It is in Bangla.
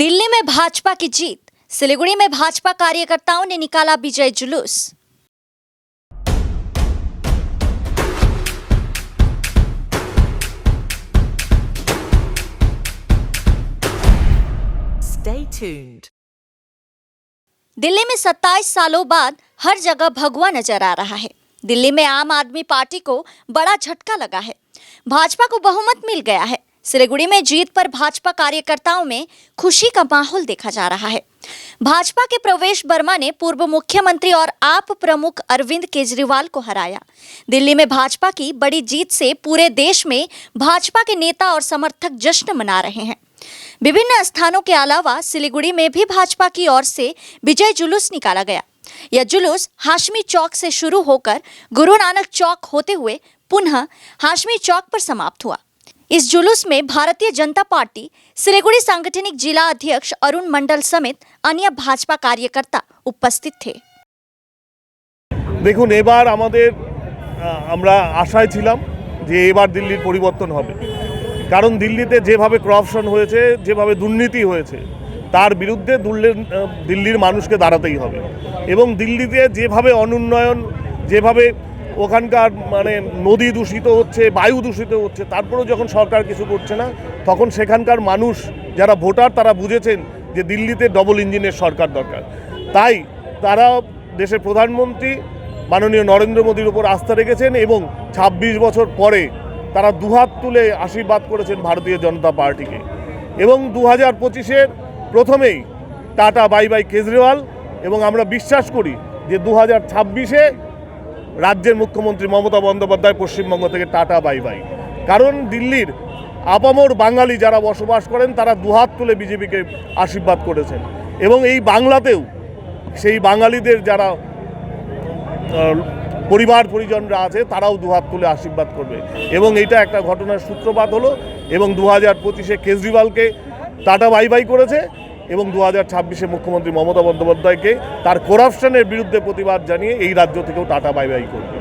दिल्ली में भाजपा की जीत, सिलीगुड़ी में भाजपा कार्यकर्ताओं ने निकाला विजय जुलूस। Stay tuned. दिल्ली में 27 सालों बाद हर जगह भगवा नजर आ रहा है। दिल्ली में आम आदमी पार्टी को बड़ा झटका लगा है। भाजपा को बहुमत मिल गया है। सिलीगुड़ी में जीत पर भाजपा कार्यकर्ताओं में खुशी का माहौल देखा जा रहा है। भाजपा के प्रवेश वर्मा ने पूर्व मुख्यमंत्री और आप प्रमुख अरविंद केजरीवाल को हराया। दिल्ली में भाजपा की बड़ी जीत से पूरे देश में भाजपा के नेता और समर्थक जश्न मना रहे हैं। विभिन्न स्थानों के अलावा सिलीगुड़ी में भी भाजपा की ओर से विजय जुलूस निकाला गया। यह जुलूस हाशमी चौक से शुरू होकर गुरु नानक चौक होते हुए पुनः हाशमी चौक पर समाप्त हुआ। इस जुलूस में भारतीय जनता पार्टी सिलीगुड़ी सांगठनिक जिला अध्यक्ष अरुण मंडल समेत अन्य भाजपा कार्यकर्ता उपस्थित थे। দেখুন, এবার আমরা আশায় ছিলাম যে এবার দিল্লির পরিবর্তন হবে, কারণ দিল্লিতে যেভাবে করাপশন হয়েছে, যেভাবে দুর্নীতি হয়েছে, তার বিরুদ্ধে দিল্লির মানুষকে দাঁড়াতেই হবে। এবং দিল্লিতে যেভাবে অনুন্নয়ন, যেভাবে ওখানকার নদী দূষিত হচ্ছে, বায়ু দূষিত হচ্ছে, তারপরেও যখন সরকার কিছু করছে না, তখন সেখানকার মানুষ যারা ভোটার তারা বুঝেছেন যে দিল্লিতে ডবল ইঞ্জিনের সরকার দরকার। তাই তারা দেশের প্রধানমন্ত্রী মাননীয় নরেন্দ্র মোদীর উপর আস্থা রেখেছেন এবং ২৬ বছর পরে তারা দুহাত তুলে আশীর্বাদ করেছেন ভারতীয় জনতা পার্টিকে। এবং ২০২৫-এর প্রথমেই টাটা বাই বাই কেজরিওয়াল, এবং আমরা বিশ্বাস করি যে ২০২৬-এ রাজ্যের মুখ্যমন্ত্রী মমতা বন্দ্যোপাধ্যায় পশ্চিমবঙ্গ থেকে টাটা বাই বাই। কারণ দিল্লির আপামর বাঙালি যারা বসবাস করেন তারা দুহাত তুলে বিজেপিকে আশীর্বাদ করেছেন। এবং এই বাংলাতেও সেই বাঙালিদের যারা পরিবার পরিজনরা আছে তারাও দুহাত তুলে আশীর্বাদ করবে। এবং এইটা একটা ঘটনার সূত্রপাত হলো এবং ২০২৫-এ কেজরিওয়ালকে টাটা বাই বাই করেছে এবং ২০২৬-এ মুখ্যমন্ত্রী মমতা বন্দ্যোপাধ্যায়কে তার করাপশনের বিরুদ্ধে প্রতিবাদ জানিয়ে এই রাজ্য থেকেও টাটা বাই বাই করবে।